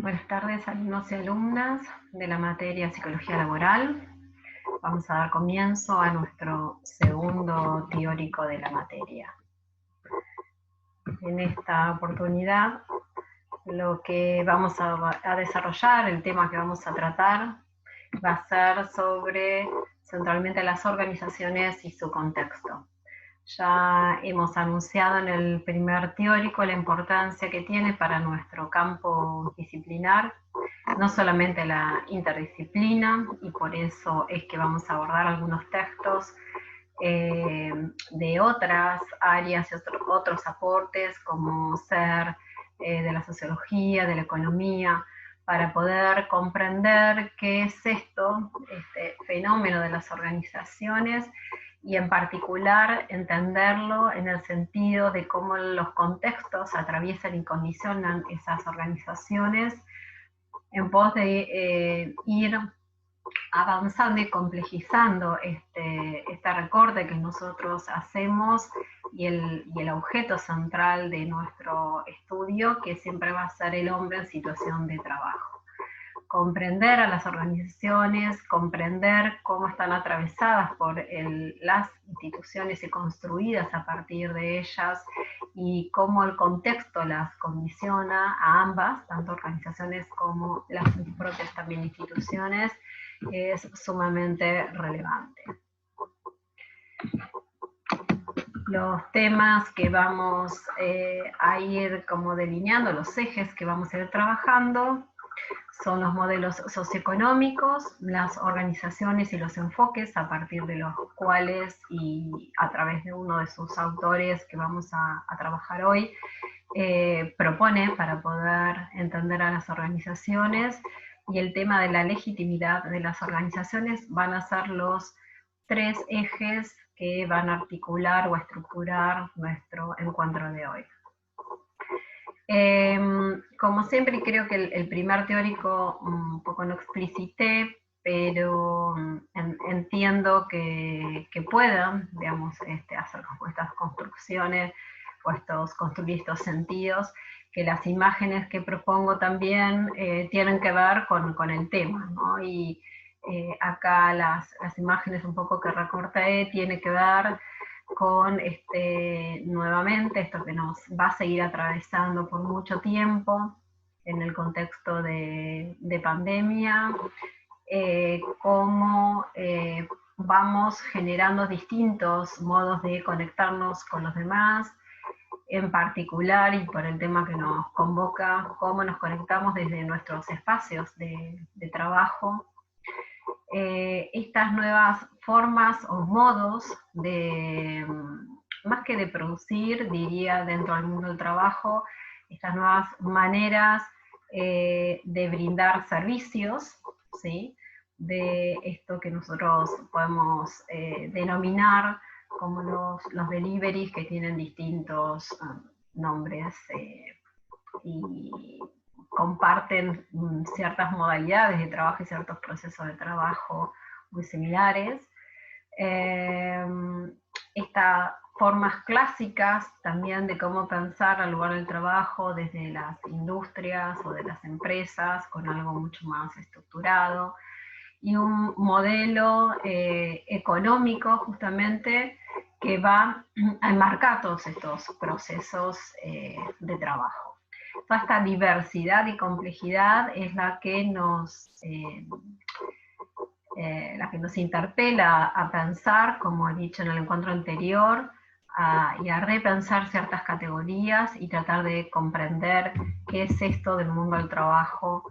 Buenas tardes, alumnos y alumnas de la materia Psicología Laboral. Vamos a dar comienzo a nuestro segundo teórico de la materia. En esta oportunidad, lo que vamos a desarrollar, el tema que vamos a tratar, va a ser sobre centralmente las organizaciones y su contexto. Ya hemos anunciado en el primer teórico la importancia que tiene para nuestro campo disciplinar, no solamente la interdisciplina, y por eso es que vamos a abordar algunos textos de otras áreas y otros aportes, como ser de la sociología, de la economía, para poder comprender qué es esto, este fenómeno de las organizaciones, y en particular entenderlo en el sentido de cómo los contextos atraviesan y condicionan esas organizaciones en pos de ir avanzando y complejizando este recorte que nosotros hacemos y el objeto central de nuestro estudio, que siempre va a ser el hombre en situación de trabajo. Comprender a las organizaciones, comprender cómo están atravesadas por las instituciones y construidas a partir de ellas, y cómo el contexto las condiciona a ambas, tanto organizaciones como las propias también instituciones, es sumamente relevante. Los temas que vamos a ir como delineando, los ejes que vamos a ir trabajando, son los modelos socioeconómicos, las organizaciones y los enfoques a partir de los cuales, y a través de uno de sus autores que vamos a trabajar hoy, propone para poder entender a las organizaciones, y el tema de la legitimidad de las organizaciones van a ser los tres ejes que van a articular o estructurar nuestro encuentro de hoy. Como siempre, creo que el primer teórico un poco no explicité, pero entiendo que puedan, digamos, hacer como estas construcciones o construir estos sentidos, que las imágenes que propongo también tienen que ver con el tema, ¿no? Y acá las imágenes un poco que recorté tienen que ver con nuevamente esto que nos va a seguir atravesando por mucho tiempo en el contexto de pandemia, cómo vamos generando distintos modos de conectarnos con los demás, en particular, y por el tema que nos convoca, cómo nos conectamos desde nuestros espacios de trabajo. Estas nuevas formas o modos de, más que de producir, diría, dentro del mundo del trabajo, estas nuevas maneras de brindar servicios, ¿sí? De esto que nosotros podemos denominar como los deliveries, que tienen distintos nombres y comparten ciertas modalidades de trabajo y ciertos procesos de trabajo muy similares. Estas formas clásicas también de cómo pensar al lugar del trabajo desde las industrias o de las empresas, con algo mucho más estructurado, y un modelo económico justamente que va a enmarcar todos estos procesos de trabajo. Toda esta diversidad y complejidad es la que nos interpela a pensar, como he dicho en el encuentro anterior, y a repensar ciertas categorías y tratar de comprender qué es esto del mundo del trabajo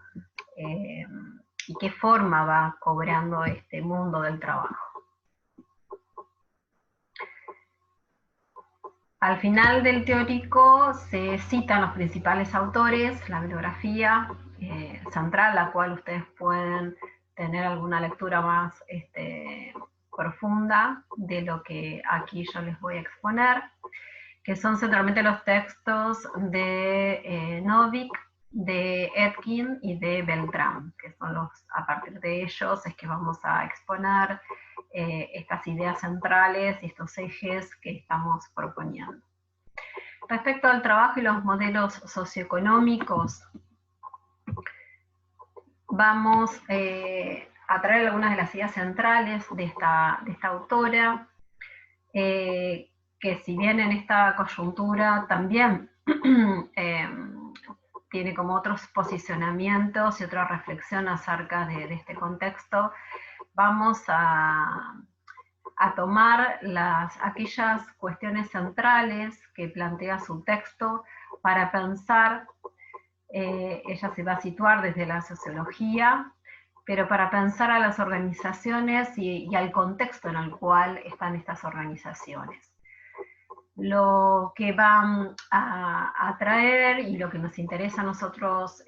y qué forma va cobrando este mundo del trabajo. Al final del teórico se citan los principales autores, la bibliografía central, la cual ustedes pueden tener alguna lectura más profunda de lo que aquí yo les voy a exponer, que son centralmente los textos de Novick, de Etkin y de Beltrán, que son a partir de ellos es que vamos a exponer estas ideas centrales y estos ejes que estamos proponiendo. Respecto al trabajo y los modelos socioeconómicos, vamos a traer algunas de las ideas centrales de esta autora, que si bien en esta coyuntura también tiene como otros posicionamientos y otra reflexión acerca de este contexto, vamos a tomar aquellas cuestiones centrales que plantea su texto para pensar, ella se va a situar desde la sociología, pero para pensar a las organizaciones y al contexto en el cual están estas organizaciones. Lo que va a traer y lo que nos interesa a nosotros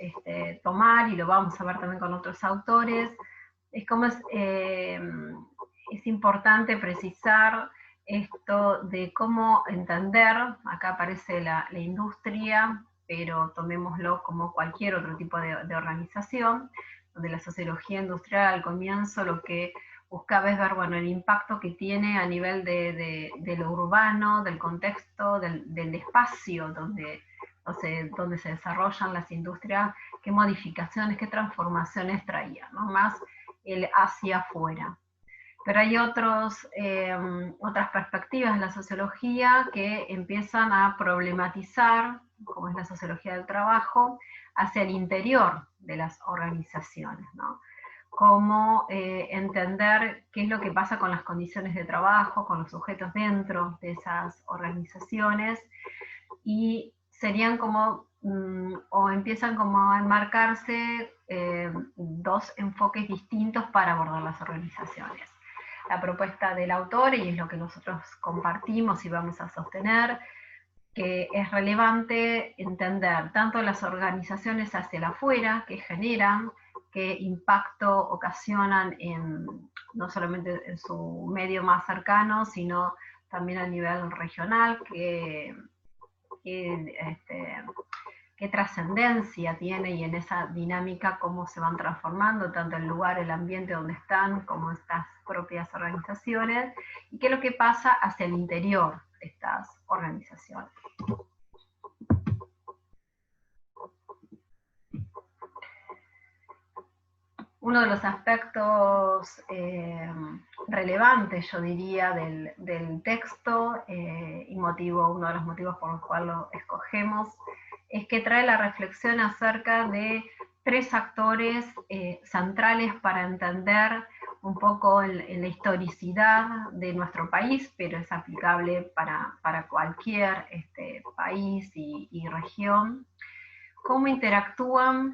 tomar, y lo vamos a ver también con otros autores, es cómo es importante precisar esto de cómo entender, acá aparece la industria, pero tomémoslo como cualquier otro tipo de organización, donde la sociología industrial al comienzo lo que buscaba es ver, bueno, el impacto que tiene a nivel de lo urbano, del contexto, del espacio donde se desarrollan las industrias, qué modificaciones, qué transformaciones traían, ¿no? Más el hacia afuera. Pero hay otras perspectivas de la sociología que empiezan a problematizar, como es la sociología del trabajo, hacia el interior de las organizaciones, ¿no? Cómo entender qué es lo que pasa con las condiciones de trabajo, con los sujetos dentro de esas organizaciones, y serían como, o empiezan como a enmarcarse dos enfoques distintos para abordar las organizaciones. La propuesta del autor, y es lo que nosotros compartimos y vamos a sostener, que es relevante entender tanto las organizaciones hacia el afuera, que generan, qué impacto ocasionan no solamente en su medio más cercano, sino también a nivel regional, qué trascendencia tiene, y en esa dinámica cómo se van transformando tanto el lugar, el ambiente donde están, como estas propias organizaciones, y qué es lo que pasa hacia el interior de estas organizaciones. Uno de los aspectos relevantes, yo diría, del texto, y uno de los motivos por los cuales lo escogemos, es que trae la reflexión acerca de tres actores centrales para entender un poco en la historicidad de nuestro país, pero es aplicable para cualquier país y región, cómo interactúan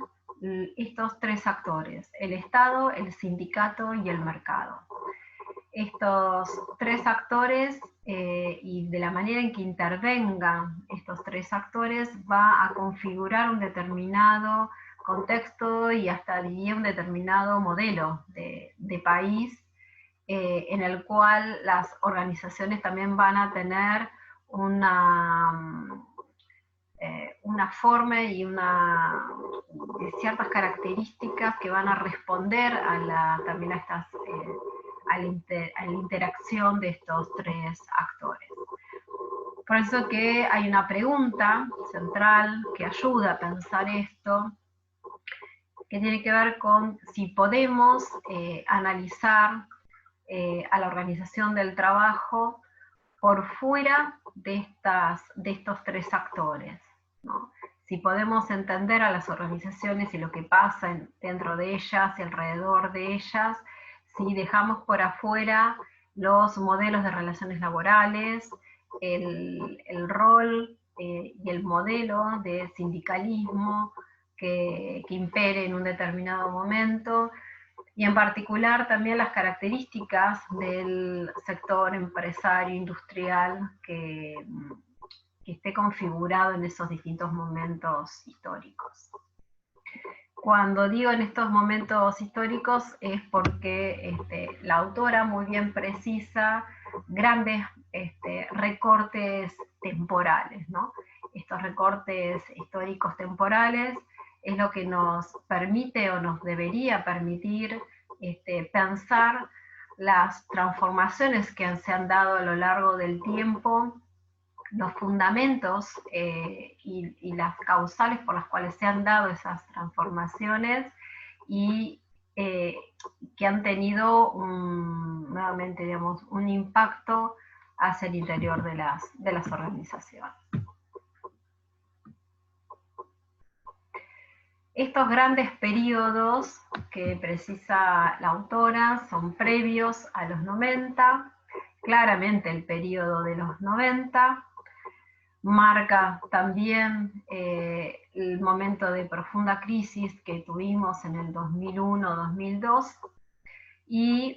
estos tres actores: el Estado, el sindicato y el mercado. Estos tres actores, y de la manera en que intervengan estos tres actores, va a configurar un determinado contexto y hasta diría un determinado modelo de país, en el cual las organizaciones también van a tener una forma y de ciertas características que van a responder también a la interacción de estos tres actores. Por eso que hay una pregunta central que ayuda a pensar esto, que tiene que ver con si podemos analizar a la organización del trabajo por fuera de estos tres actores, ¿no? Si podemos entender a las organizaciones y lo que pasa dentro de ellas y alrededor de ellas, si dejamos por afuera los modelos de relaciones laborales, el rol y el modelo de sindicalismo que impere en un determinado momento, y en particular también las características del sector empresario industrial que esté configurado en esos distintos momentos históricos. Cuando digo en estos momentos históricos es porque la autora muy bien precisa grandes recortes temporales, ¿no? Estos recortes históricos temporales es lo que nos permite o nos debería permitir pensar las transformaciones que se han dado a lo largo del tiempo, los fundamentos y las causales por las cuales se han dado esas transformaciones, y que han tenido nuevamente, digamos, un impacto hacia el interior de las organizaciones. Estos grandes periodos que precisa la autora son previos a los 90, claramente el periodo de los 90, marca también el momento de profunda crisis que tuvimos en el 2001-2002 y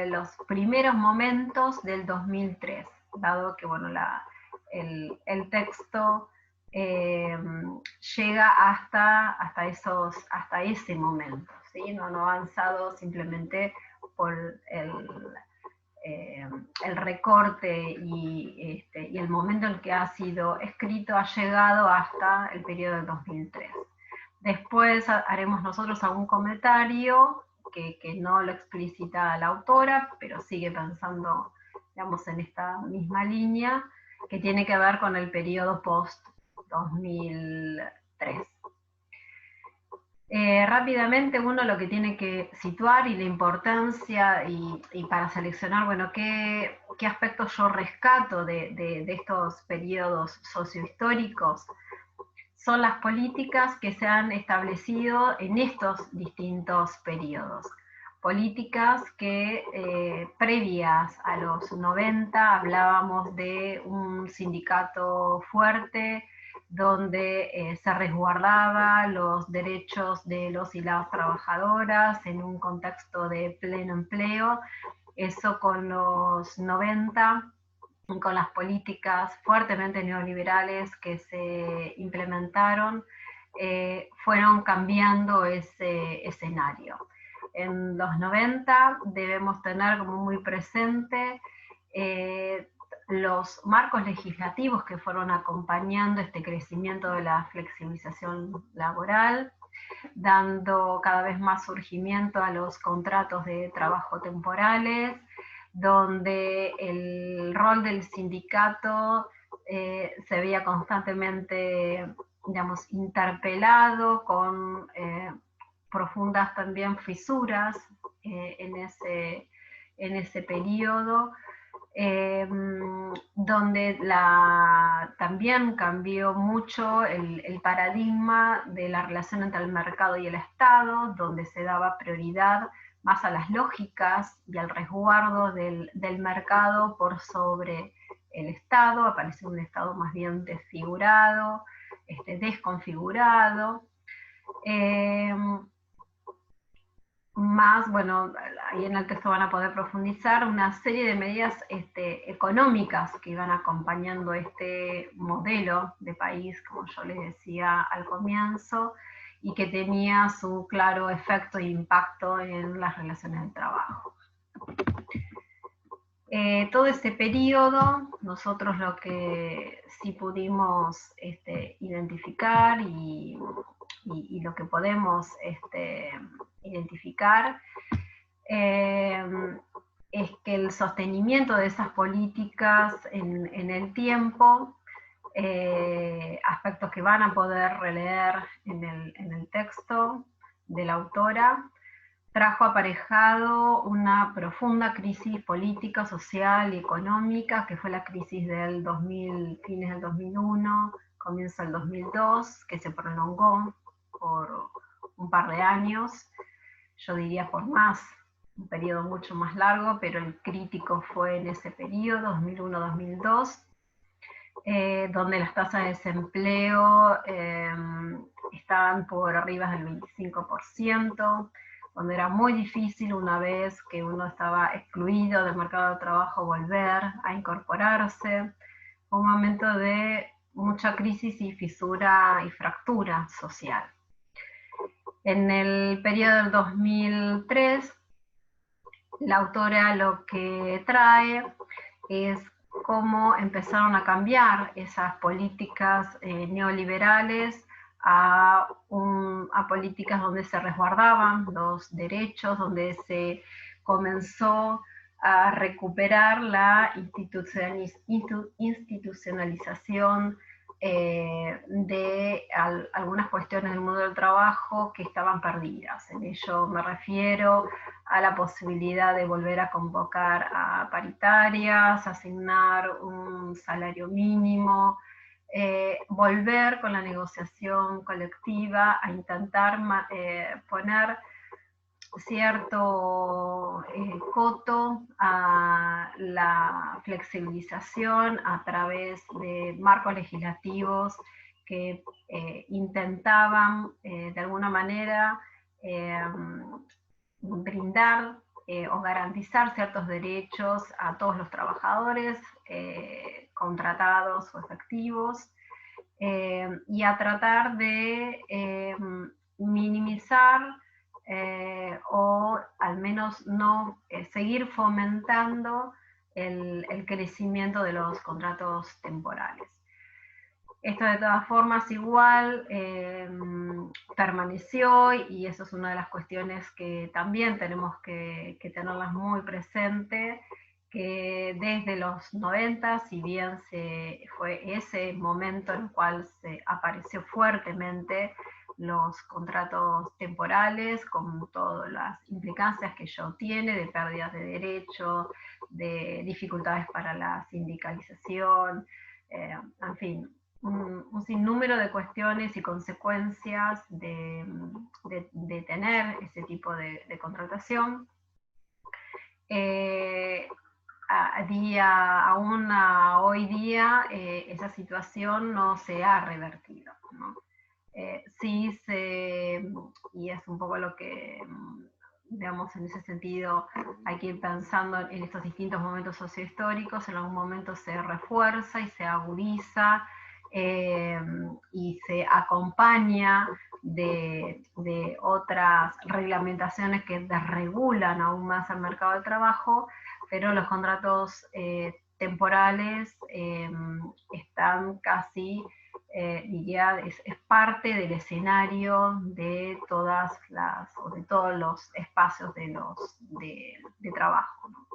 los primeros momentos del 2003, dado que bueno, el texto llega hasta ese momento, ¿sí? No ha avanzado simplemente por el recorte y el momento en que ha sido escrito ha llegado hasta el periodo del 2003. Después haremos nosotros algún comentario que no lo explicita la autora, pero sigue pensando, digamos, en esta misma línea, que tiene que ver con el periodo post-2003. Rápidamente uno lo que tiene que situar y la importancia y para seleccionar, bueno, qué aspectos yo rescato de estos periodos sociohistóricos son las políticas que se han establecido en estos distintos periodos. Políticas que previas a los 90 hablábamos de un sindicato fuerte, donde se resguardaba los derechos de los y las trabajadoras en un contexto de pleno empleo. Eso con los 90, con las políticas fuertemente neoliberales que se implementaron, fueron cambiando ese escenario. En los 90 debemos tener como muy presente los marcos legislativos que fueron acompañando este crecimiento de la flexibilización laboral, dando cada vez más surgimiento a los contratos de trabajo temporales, donde el rol del sindicato se veía constantemente, digamos, interpelado con profundas también fisuras en ese periodo, donde también cambió mucho el paradigma de la relación entre el mercado y el Estado, donde se daba prioridad más a las lógicas y al resguardo del mercado por sobre el Estado. Apareció un Estado más bien desfigurado, desconfigurado. Más, bueno, ahí en el texto van a poder profundizar una serie de medidas económicas que iban acompañando este modelo de país, como yo les decía al comienzo, y que tenía su claro efecto e impacto en las relaciones de trabajo. Todo ese periodo, nosotros lo que sí pudimos identificar y lo que podemos identificar es que el sostenimiento de esas políticas en el tiempo, aspectos que van a poder releer en el texto de la autora, trajo aparejado una profunda crisis política, social y económica, que fue la crisis del 2000, fines del 2001, comienzo del 2002, que se prolongó por un par de años, yo diría por más, un periodo mucho más largo, pero el crítico fue en ese periodo, 2001-2002, donde las tasas de desempleo estaban por arriba del 25%, donde era muy difícil, una vez que uno estaba excluido del mercado de trabajo, volver a incorporarse. Un momento de mucha crisis y fisura y fractura social. En el periodo del 2003, la autora lo que trae es cómo empezaron a cambiar esas políticas neoliberales a políticas donde se resguardaban los derechos, donde se comenzó a recuperar la institucionalización de de algunas cuestiones del mundo del trabajo que estaban perdidas. En ello me refiero a la posibilidad de volver a convocar a paritarias, asignar un salario mínimo, volver con la negociación colectiva a intentar poner cierto coto a la flexibilización a través de marcos legislativos que intentaban de alguna manera brindar o garantizar ciertos derechos a todos los trabajadores contratados o efectivos, y a tratar de minimizar o al menos no seguir fomentando el crecimiento de los contratos temporales. Esto de todas formas igual permaneció, y eso es una de las cuestiones que también tenemos que tenerlas muy presente, que desde los 90, si bien fue ese momento en el cual se apareció fuertemente los contratos temporales, con todas las implicancias que ello tiene, de pérdidas de derechos, de dificultades para la sindicalización, en fin, un sinnúmero de cuestiones y consecuencias de tener ese tipo de contratación. Aún hoy día esa situación no se ha revertido, ¿no? Sí y es un poco lo que, digamos, en ese sentido hay que ir pensando en estos distintos momentos sociohistóricos. En algún momento se refuerza y se agudiza y se acompaña de otras reglamentaciones que desregulan aún más el mercado de trabajo, pero los contratos temporales están casi, diría, es parte del escenario de todas o de todos los espacios de trabajo, ¿no?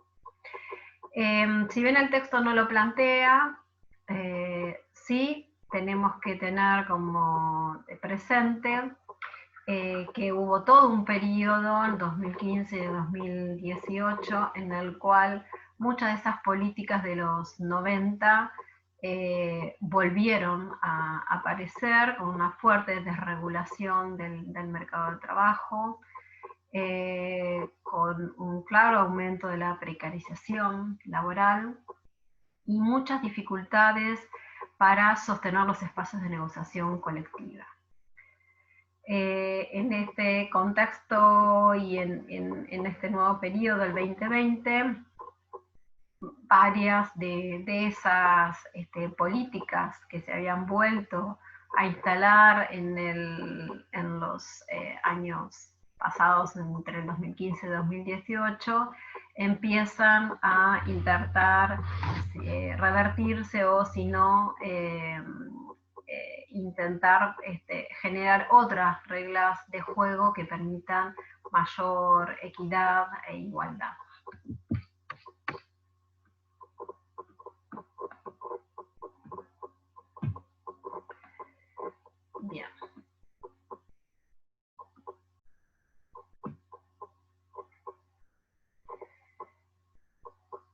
Si bien el texto no lo plantea, sí tenemos que tener como presente que hubo todo un periodo, en 2015 y 2018, en el cual muchas de esas políticas de los 90 volvieron a aparecer con una fuerte desregulación del mercado de trabajo, con un claro aumento de la precarización laboral y muchas dificultades para sostener los espacios de negociación colectiva. En este contexto y en este nuevo periodo del 2020, varias de esas políticas que se habían vuelto a instalar en los años pasados, entre el 2015 y 2018, empiezan a intentar revertirse, o si no, intentar generar otras reglas de juego que permitan mayor equidad e igualdad. Bien.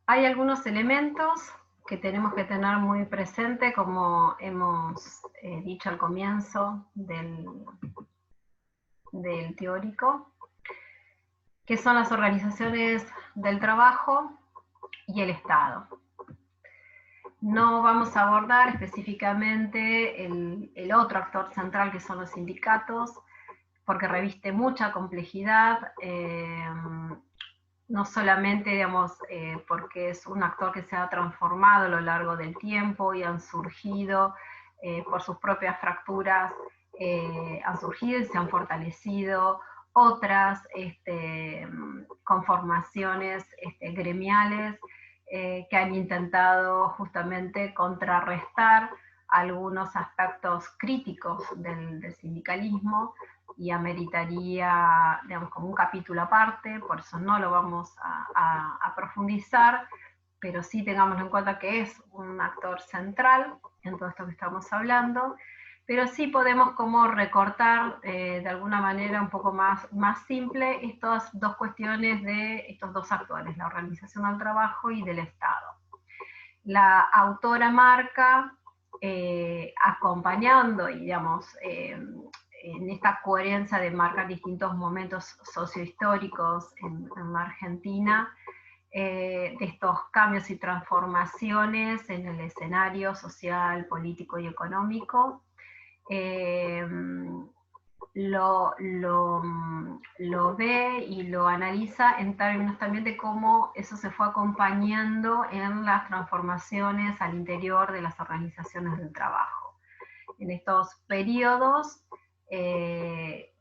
Hay algunos elementos que tenemos que tener muy presente, como hemos dicho al comienzo del teórico, que son las organizaciones del trabajo y el Estado. No vamos a abordar específicamente el otro actor central, que son los sindicatos, porque reviste mucha complejidad, no solamente, digamos, porque es un actor que se ha transformado a lo largo del tiempo y han surgido por sus propias fracturas, han surgido y se han fortalecido otras conformaciones gremiales que han intentado justamente contrarrestar algunos aspectos críticos del sindicalismo, y ameritaría, digamos, como un capítulo aparte, por eso no lo vamos a profundizar, pero sí tengamos en cuenta que es un actor central en todo esto que estamos hablando, pero sí podemos como recortar de alguna manera un poco más simple estas dos cuestiones de estos dos actores, la organización del trabajo y del Estado. La autora marca, acompañando, y digamos, en esta coherencia de marcar distintos momentos sociohistóricos en la Argentina, de estos cambios y transformaciones en el escenario social, político y económico, lo ve y lo analiza en términos también de cómo eso se fue acompañando en las transformaciones al interior de las organizaciones del trabajo. En estos periodos que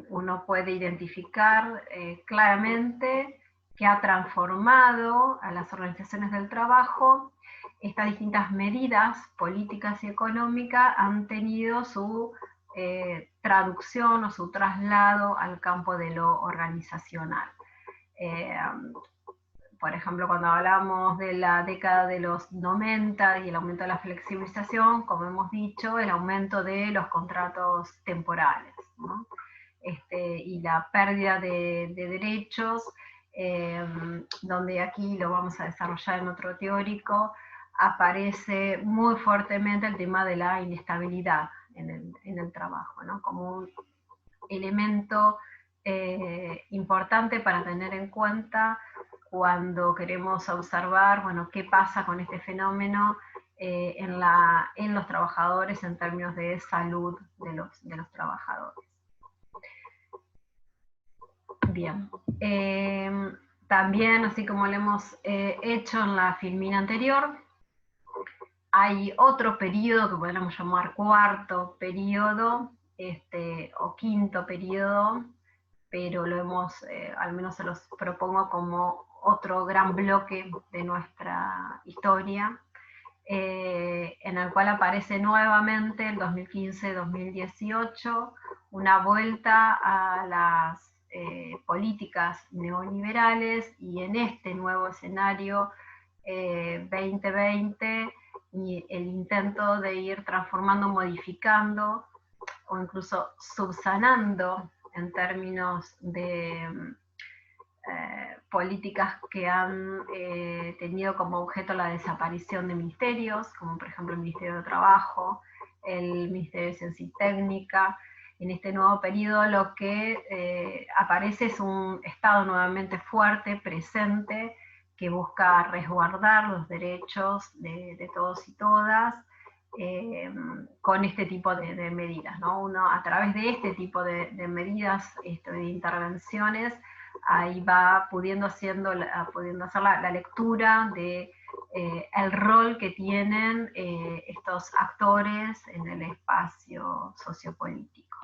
uno puede identificar claramente que ha transformado a las organizaciones del trabajo, estas distintas medidas políticas y económicas han tenido su traducción o su traslado al campo de lo organizacional. Por ejemplo, cuando hablamos de la década de los 90 y el aumento de la flexibilización, como hemos dicho, el aumento de los contratos temporales, ¿no? Y la pérdida de derechos, donde aquí lo vamos a desarrollar en otro teórico, aparece muy fuertemente el tema de la inestabilidad en el trabajo, ¿no? Como un elemento importante para tener en cuenta cuando queremos observar, bueno, qué pasa con este fenómeno en los trabajadores en términos de salud de los trabajadores. Bien. También, así como lo hemos hecho en la filmina anterior, hay otro periodo que podríamos llamar cuarto periodo, o quinto periodo, pero lo hemos, al menos se los propongo como otro gran bloque de nuestra historia, en el cual aparece nuevamente en 2015-2018 una vuelta a las políticas neoliberales, y en este nuevo escenario 2020 y el intento de ir transformando, modificando o incluso subsanando en términos de políticas que han tenido como objeto la desaparición de ministerios, como por ejemplo el Ministerio de Trabajo, el Ministerio de Ciencia y Técnica. En este nuevo periodo lo que aparece es un Estado nuevamente fuerte, presente, que busca resguardar los derechos de todos y todas, con este tipo de medidas, ¿no? Uno, a través de este tipo de medidas, de intervenciones, ahí va pudiendo hacer la lectura de el rol que tienen estos actores en el espacio sociopolítico.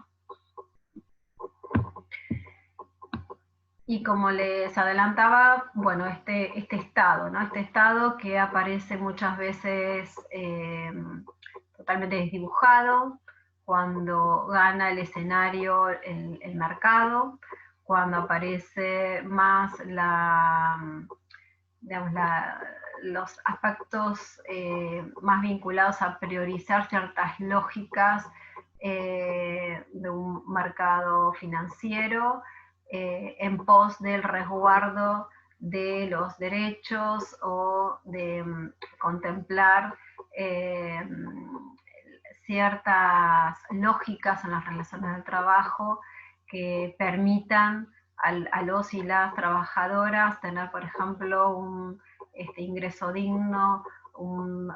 Y como les adelantaba, bueno, este estado, ¿no? Este estado que aparece muchas veces totalmente desdibujado, cuando gana el escenario el mercado, cuando aparece más los aspectos más vinculados a priorizar ciertas lógicas de un mercado financiero, en pos del resguardo de los derechos o de contemplar ciertas lógicas en las relaciones de trabajo que permitan a los y las trabajadoras tener, por ejemplo, un ingreso digno,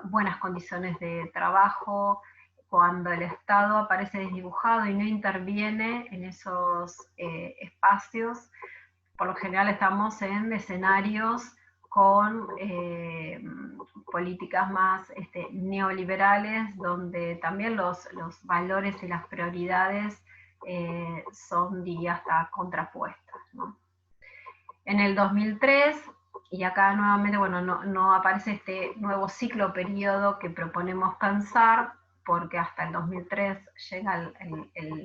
buenas condiciones de trabajo. Cuando el Estado aparece desdibujado y no interviene en esos espacios, por lo general estamos en escenarios con políticas más neoliberales, donde también los valores y las prioridades son, diría, hasta contrapuestas, ¿no? En el 2003, y acá nuevamente, bueno, no aparece este nuevo ciclo periodo que proponemos pensar, porque hasta el 2003 llegan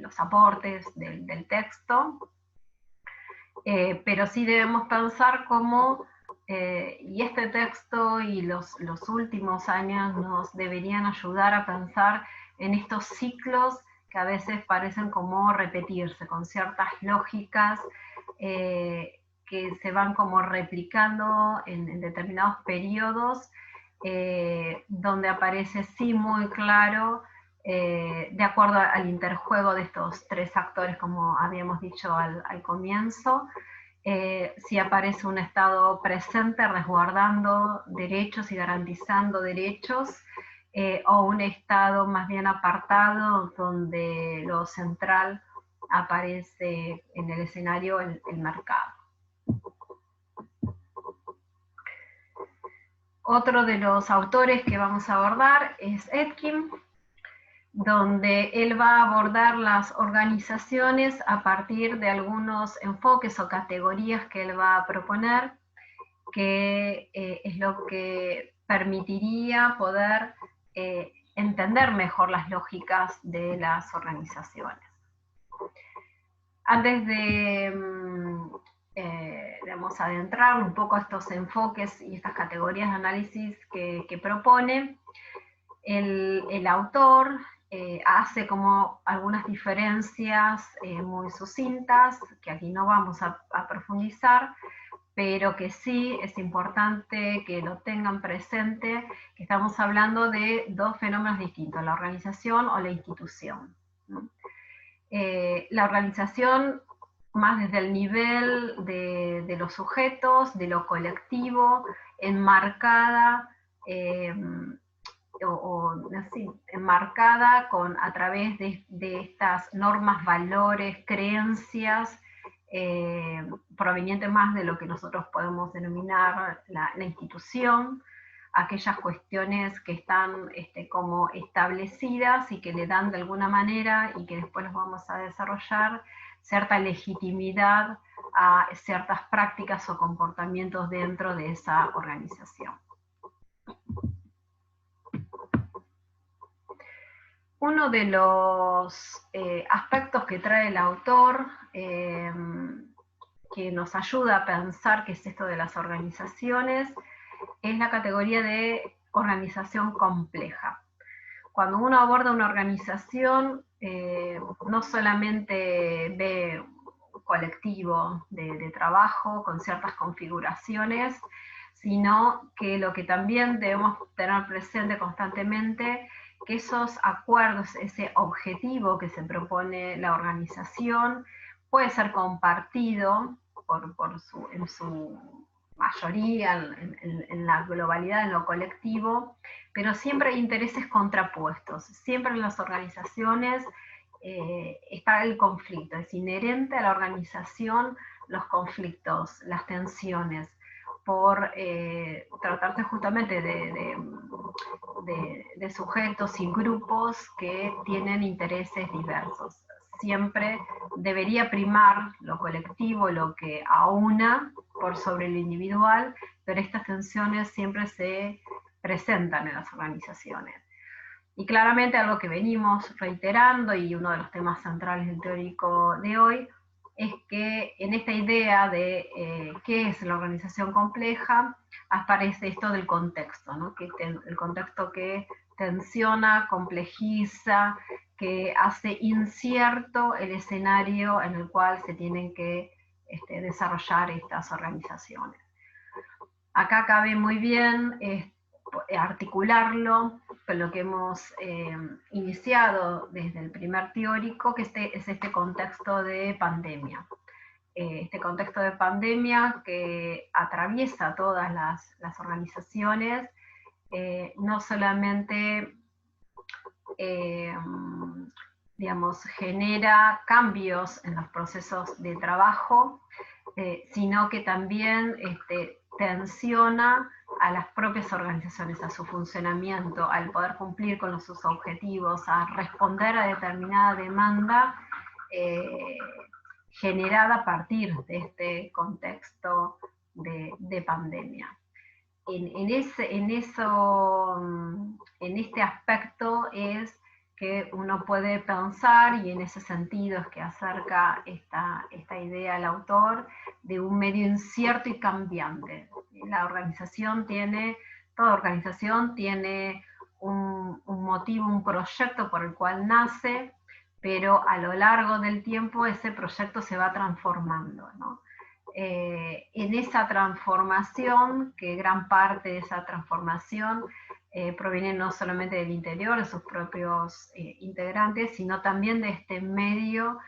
los aportes del texto, pero sí debemos pensar cómo, y este texto y los últimos años nos deberían ayudar a pensar en estos ciclos que a veces parecen como repetirse, con ciertas lógicas que se van como replicando en determinados periodos, donde aparece sí muy claro, de acuerdo al interjuego de estos tres actores, como habíamos dicho al comienzo, si aparece un Estado presente resguardando derechos y garantizando derechos, o un Estado más bien apartado donde lo central aparece en el escenario el mercado. Otro de los autores que vamos a abordar es Etkin, donde él va a abordar las organizaciones a partir de algunos enfoques o categorías que él va a proponer, que es lo que permitiría poder entender mejor las lógicas de las organizaciones. Antes de digamos, adentrar un poco a estos enfoques y estas categorías de análisis que propone, el autor hace como algunas diferencias muy sucintas, que aquí no vamos a profundizar, pero que sí es importante que lo tengan presente, que estamos hablando de dos fenómenos distintos, la organización o la institución, ¿no? La organización más desde el nivel de los sujetos, de lo colectivo, enmarcada, enmarcada a través de estas normas, valores, creencias, provenientes más de lo que nosotros podemos denominar la institución, aquellas cuestiones que están como establecidas y que le dan de alguna manera, y que después los vamos a desarrollar, cierta legitimidad a ciertas prácticas o comportamientos dentro de esa organización. Uno de los aspectos que trae el autor, que nos ayuda a pensar qué es esto de las organizaciones, es la categoría de organización compleja. Cuando uno aborda una organización, no solamente ve un colectivo de trabajo con ciertas configuraciones, sino que lo que también debemos tener presente constantemente, que esos acuerdos, ese objetivo que se propone la organización, puede ser compartido en su mayoría, en la globalidad, en lo colectivo, pero siempre hay intereses contrapuestos. Siempre en las organizaciones está el conflicto, es inherente a la organización los conflictos, las tensiones, por tratarse justamente de sujetos y grupos que tienen intereses diversos. Siempre debería primar lo colectivo, lo que aúna por sobre lo individual, pero estas tensiones siempre se presentan en las organizaciones. Y claramente algo que venimos reiterando, y uno de los temas centrales del teórico de hoy, es que en esta idea de qué es la organización compleja, aparece esto del contexto, ¿no? Que el contexto que tensiona, complejiza, que hace incierto el escenario en el cual se tienen que desarrollar estas organizaciones. Acá cabe muy bien articularlo con lo que hemos iniciado desde el primer teórico, que es este contexto de pandemia. Este contexto de pandemia que atraviesa todas las organizaciones, no solamente digamos, genera cambios en los procesos de trabajo, sino que también tensiona a las propias organizaciones, a su funcionamiento, al poder cumplir con sus objetivos, a responder a determinada demanda generada a partir de este contexto de pandemia. En este aspecto es que uno puede pensar, y en ese sentido es que acerca esta idea al autor, de un medio incierto y cambiante. Toda organización tiene un motivo, un proyecto por el cual nace, pero a lo largo del tiempo ese proyecto se va transformando, ¿no? En esa transformación, que gran parte de esa transformación proviene no solamente del interior, de sus propios integrantes, sino también de este medio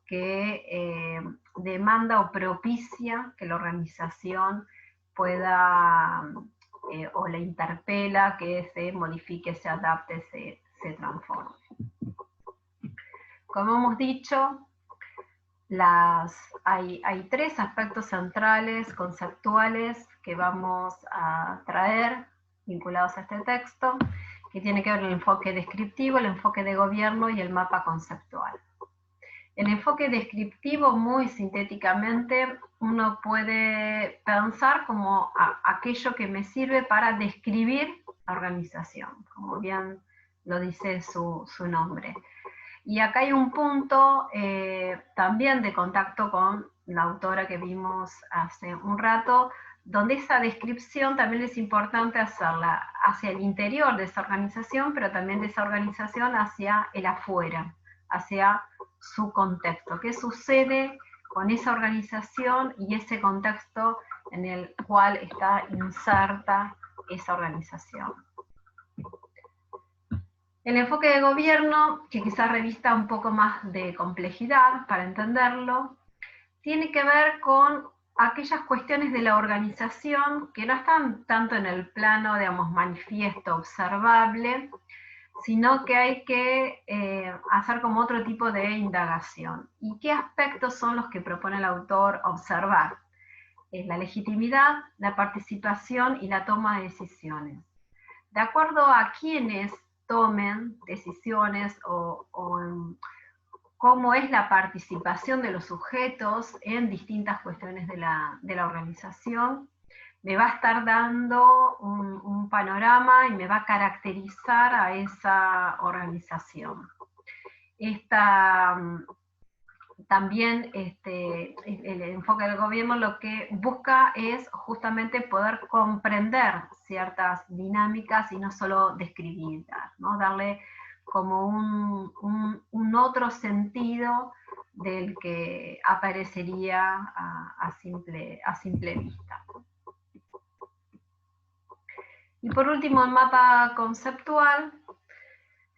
que demanda o propicia que la organización pueda, o le interpela que se modifique, se adapte, se transforme. Como hemos dicho, hay tres aspectos centrales, conceptuales, que vamos a traer vinculados a este texto, que tiene que ver el enfoque descriptivo, el enfoque de gobierno y el mapa conceptual. El enfoque descriptivo, muy sintéticamente, uno puede pensar como aquello que me sirve para describir la organización, como bien lo dice su nombre. Y acá hay un punto también de contacto con la autora que vimos hace un rato, donde esa descripción también es importante hacerla hacia el interior de esa organización, pero también de esa organización hacia el afuera, hacia su contexto. ¿Qué sucede con esa organización y ese contexto en el cual está inserta esa organización? El enfoque de gobierno, que quizás revista un poco más de complejidad para entenderlo, tiene que ver con aquellas cuestiones de la organización que no están tanto en el plano, digamos, manifiesto, observable, sino que hay que hacer como otro tipo de indagación. ¿Y qué aspectos son los que propone el autor observar? Es la legitimidad, la participación y la toma de decisiones. De acuerdo a quienes tomen decisiones o cómo es la participación de los sujetos en distintas cuestiones de la organización, me va a estar dando un panorama y me va a caracterizar a esa organización. También el enfoque del gobierno lo que busca es justamente poder comprender ciertas dinámicas y no solo describirlas, ¿no? Darle como un otro sentido del que aparecería a simple vista. Y por último, el mapa conceptual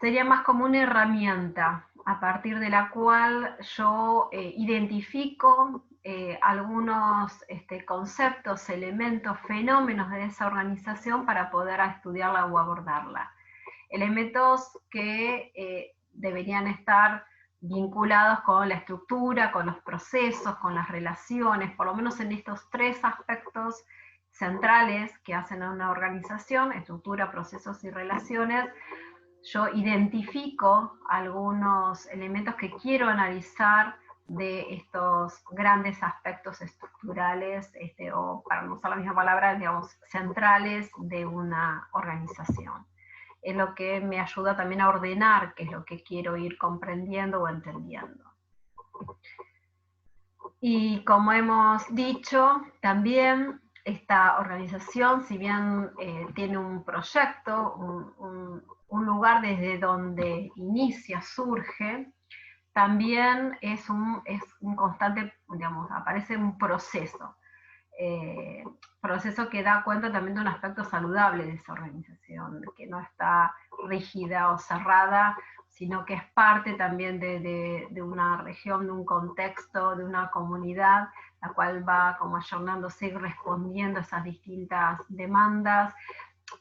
sería más como una herramienta a partir de la cual yo identifico algunos conceptos, elementos, fenómenos de esa organización para poder estudiarla o abordarla. Elementos que deberían estar vinculados con la estructura, con los procesos, con las relaciones, por lo menos en estos tres aspectos centrales que hacen a una organización: estructura, procesos y relaciones. Yo identifico algunos elementos que quiero analizar de estos grandes aspectos estructurales, o para no usar la misma palabra, digamos, centrales de una organización. Es lo que me ayuda también a ordenar qué es lo que quiero ir comprendiendo o entendiendo. Y como hemos dicho, también esta organización, si bien tiene un proyecto, un lugar desde donde inicia, surge, también es un constante, digamos, aparece un proceso. Proceso que da cuenta también de un aspecto saludable de esa organización, que no está rígida o cerrada, sino que es parte también de una región, de un contexto, de una comunidad, la cual va como ayornándose y respondiendo a esas distintas demandas,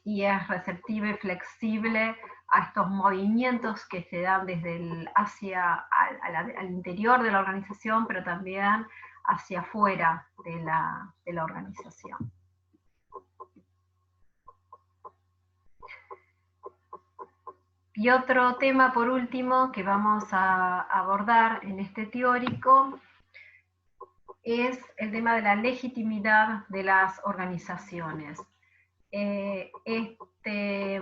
y es receptiva y flexible a estos movimientos que se dan desde al interior de la organización, pero también hacia afuera de la organización. Y otro tema, por último, que vamos a abordar en este teórico es el tema de la legitimidad de las organizaciones. Lo que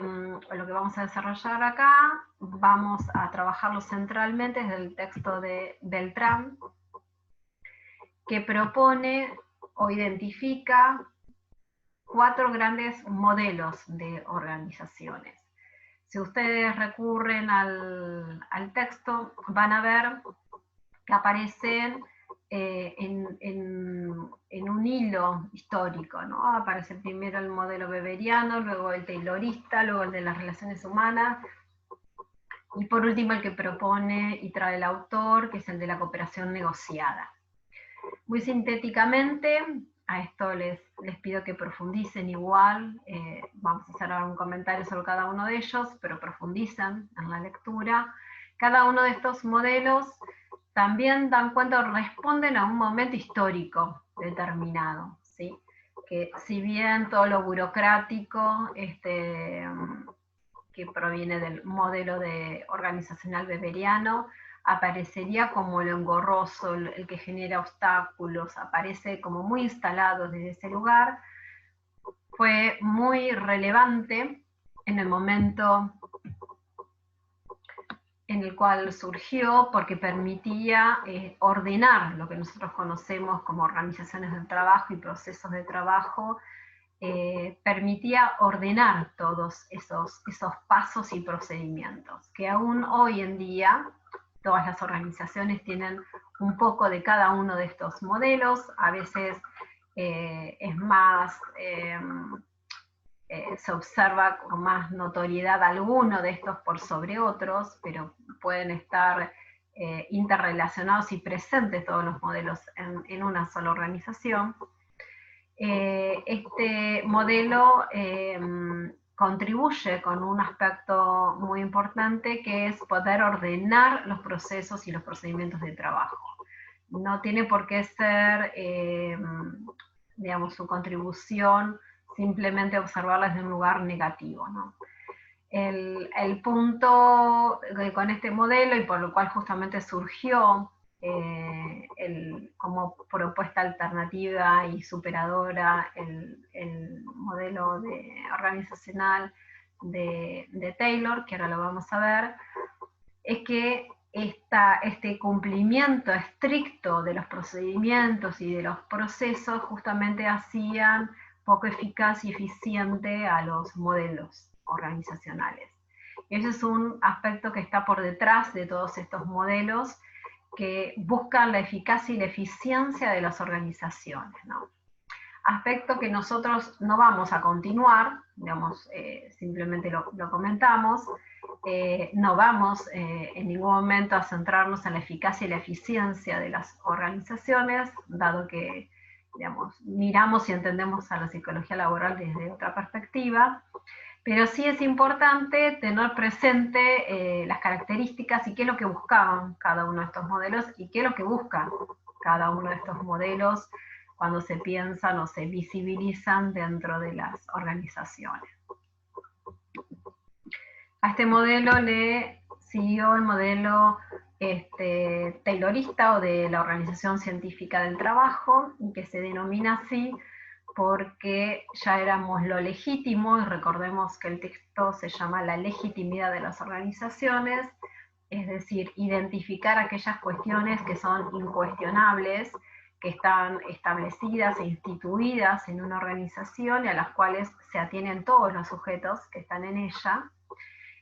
vamos a desarrollar acá, vamos a trabajarlo centralmente desde el texto de Beltrán, que propone o identifica 4 grandes modelos de organizaciones. Si ustedes recurren al texto, van a ver que aparecen en un hilo histórico, ¿no? Aparece primero el modelo weberiano, luego el taylorista, luego el de las relaciones humanas, y por último el que propone y trae el autor, que es el de la cooperación negociada. Muy sintéticamente, a esto les pido que profundicen igual, vamos a hacer un comentario sobre cada uno de ellos, pero profundicen en la lectura. Cada uno de estos modelos también dan cuenta o responden a un momento histórico determinado, ¿sí? Que si bien todo lo burocrático que proviene del modelo organizacional weberiano, aparecería como lo engorroso, el que genera obstáculos, aparece como muy instalado desde ese lugar, fue muy relevante en el momento en el cual surgió, porque permitía ordenar lo que nosotros conocemos como organizaciones del trabajo y procesos de trabajo, permitía ordenar todos esos pasos y procedimientos, que aún hoy en día todas las organizaciones tienen un poco de cada uno de estos modelos, a veces es más... se observa con más notoriedad alguno de estos por sobre otros, pero pueden estar interrelacionados y presentes todos los modelos en una sola organización. Este modelo contribuye con un aspecto muy importante, que es poder ordenar los procesos y los procedimientos de trabajo. No tiene por qué ser, digamos, su contribución simplemente observarla desde un lugar negativo, ¿no? El punto con este modelo, y por lo cual justamente surgió como propuesta alternativa y superadora el modelo organizacional de Taylor, que ahora lo vamos a ver, es que este cumplimiento estricto de los procedimientos y de los procesos justamente hacían poco eficaz y eficiente a los modelos organizacionales. Ese es un aspecto que está por detrás de todos estos modelos que buscan la eficacia y la eficiencia de las organizaciones, ¿no? Aspecto que nosotros no vamos a continuar, digamos, simplemente lo comentamos, no vamos en ningún momento a centrarnos en la eficacia y la eficiencia de las organizaciones, dado que, digamos, miramos y entendemos a la psicología laboral desde otra perspectiva, pero sí es importante tener presente las características y qué es lo que buscaban cada uno de estos modelos y qué es lo que busca cada uno de estos modelos cuando se piensan o se visibilizan dentro de las organizaciones. A este modelo le siguió el modelo taylorista o de la Organización Científica del Trabajo, que se denomina así porque ya éramos lo legítimo, y recordemos que el texto se llama La legitimidad de las organizaciones, es decir, identificar aquellas cuestiones que son incuestionables, que están establecidas e instituidas en una organización y a las cuales se atienen todos los sujetos que están en ella.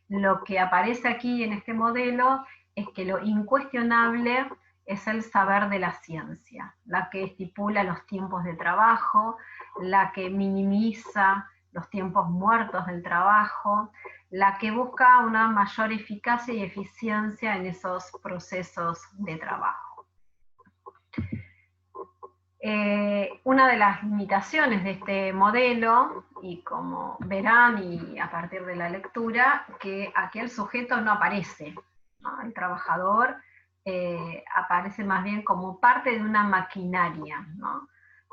Lo que aparece aquí en este modelo es que lo incuestionable es el saber de la ciencia, la que estipula los tiempos de trabajo, la que minimiza los tiempos muertos del trabajo, la que busca una mayor eficacia y eficiencia en esos procesos de trabajo. Una de las limitaciones de este modelo, y como verán y a partir de la lectura, que aquí el sujeto no aparece, ¿no? El trabajador aparece más bien como parte de una maquinaria, ¿no?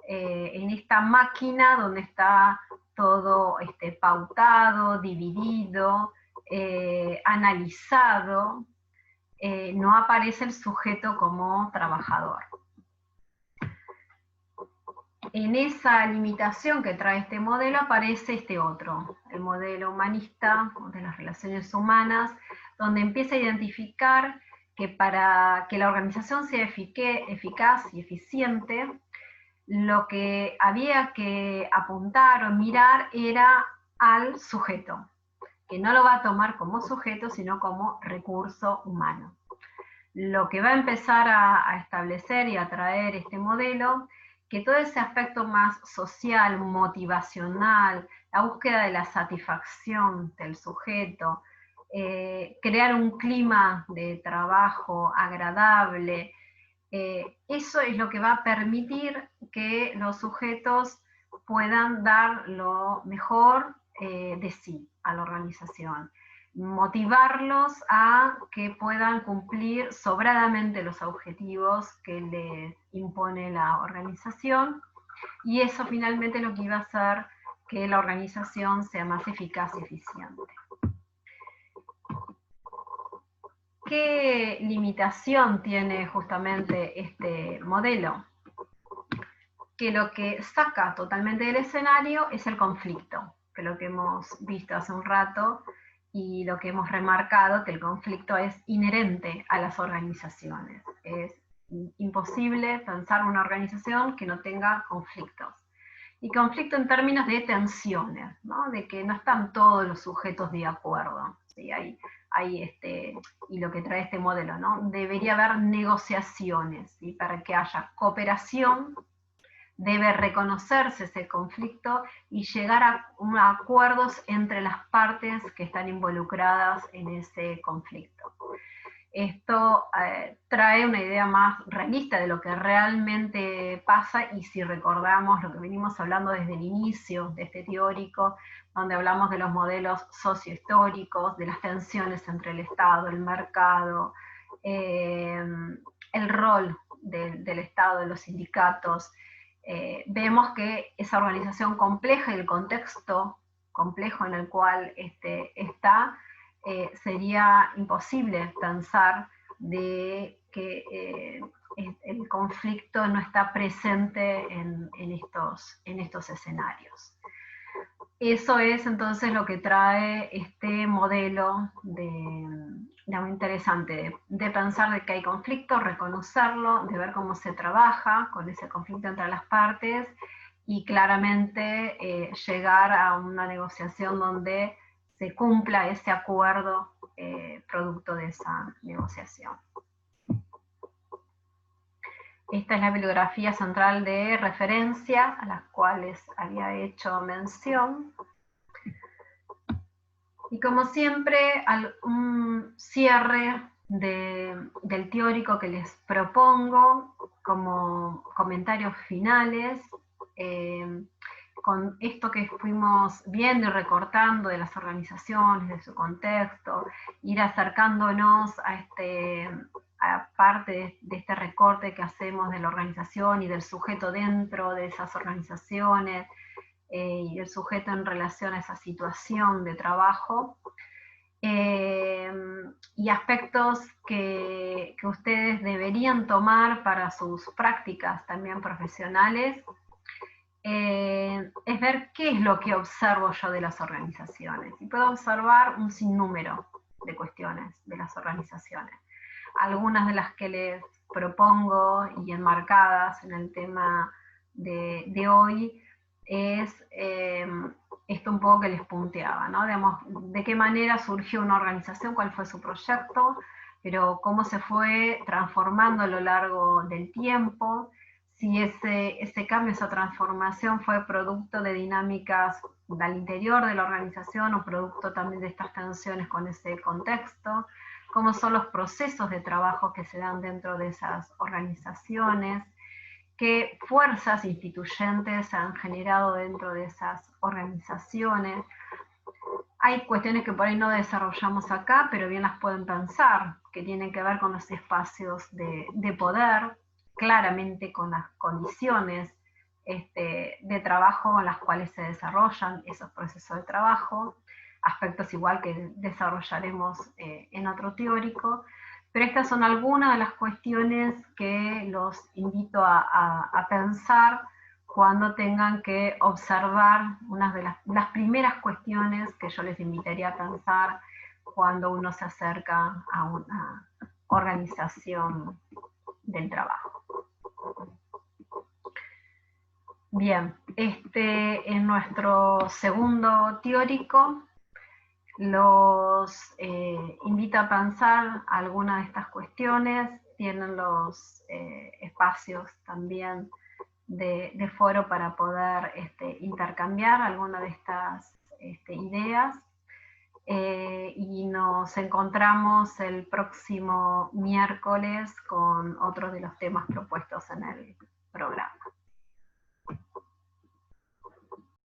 En esta máquina donde está todo pautado, dividido, analizado, no aparece el sujeto como trabajador. En esa limitación que trae este modelo aparece este otro, el modelo humanista de las relaciones humanas, donde empieza a identificar que para que la organización sea eficaz y eficiente, lo que había que apuntar o mirar era al sujeto. que no lo va a tomar como sujeto, sino como recurso humano. Lo que va a empezar a establecer y a traer este modelo, que todo ese aspecto más social, motivacional, la búsqueda de la satisfacción del sujeto, crear un clima de trabajo agradable, eso es lo que va a permitir que los sujetos puedan dar lo mejor de sí a la organización, motivarlos a que puedan cumplir sobradamente los objetivos que les impone la organización, y eso finalmente lo que iba a hacer que la organización sea más eficaz y eficiente. ¿Qué limitación tiene justamente este modelo? Que lo que saca totalmente del escenario es el conflicto, que lo que hemos visto hace un rato y lo que hemos remarcado, que el conflicto es inherente a las organizaciones. Es imposible pensar una organización que no tenga conflictos. Y conflicto en términos de tensiones, ¿no? De que no están todos los sujetos de acuerdo. ¿Sí? Y lo que trae este modelo, ¿no? Debería haber negociaciones, ¿sí? Para que haya cooperación. Debe reconocerse ese conflicto y llegar a acuerdos entre las partes que están involucradas en ese conflicto. Esto trae una idea más realista de lo que realmente pasa, y si recordamos lo que venimos hablando desde el inicio de este teórico, donde hablamos de los modelos sociohistóricos, de las tensiones entre el Estado, el mercado, el rol del Estado, de los sindicatos, vemos que esa organización compleja y el contexto complejo en el cual está, sería imposible pensar de que el conflicto no está presente en estos escenarios. Eso es entonces lo que trae este modelo muy interesante, de pensar de que hay conflicto, reconocerlo, de ver cómo se trabaja con ese conflicto entre las partes y claramente llegar a una negociación donde se cumpla ese acuerdo producto de esa negociación. Esta es la bibliografía central de referencia a las cuales había hecho mención. Y como siempre, un cierre del teórico que les propongo como comentarios finales, con esto que fuimos viendo y recortando de las organizaciones, de su contexto, ir acercándonos a parte de este recorte que hacemos de la organización y del sujeto dentro de esas organizaciones, y el sujeto en relación a esa situación de trabajo, y aspectos que ustedes deberían tomar para sus prácticas también profesionales, es ver qué es lo que observo yo de las organizaciones. Y puedo observar un sinnúmero de cuestiones de las organizaciones. Algunas de las que les propongo y enmarcadas en el tema de hoy es esto un poco que les punteaba, ¿no? Digamos, de qué manera surgió una organización, cuál fue su proyecto, pero cómo se fue transformando a lo largo del tiempo, si ese cambio, esa transformación fue producto de dinámicas al interior de la organización o producto también de estas tensiones con ese contexto, cómo son los procesos de trabajo que se dan dentro de esas organizaciones, qué fuerzas instituyentes se han generado dentro de esas organizaciones. Hay cuestiones que por ahí no desarrollamos acá, pero bien las pueden pensar, que tienen que ver con los espacios de poder, claramente con las condiciones de trabajo en las cuales se desarrollan esos procesos de trabajo, aspectos igual que desarrollaremos en otro teórico, pero estas son algunas de las cuestiones que los invito a pensar cuando tengan que observar unas de las primeras cuestiones que yo les invitaría a pensar cuando uno se acerca a una organización del trabajo. Bien, en nuestro segundo teórico Los invito a pensar algunas de estas cuestiones, tienen los espacios también de foro para poder intercambiar algunas de estas ideas. Y nos encontramos el próximo miércoles con otros de los temas propuestos en el programa.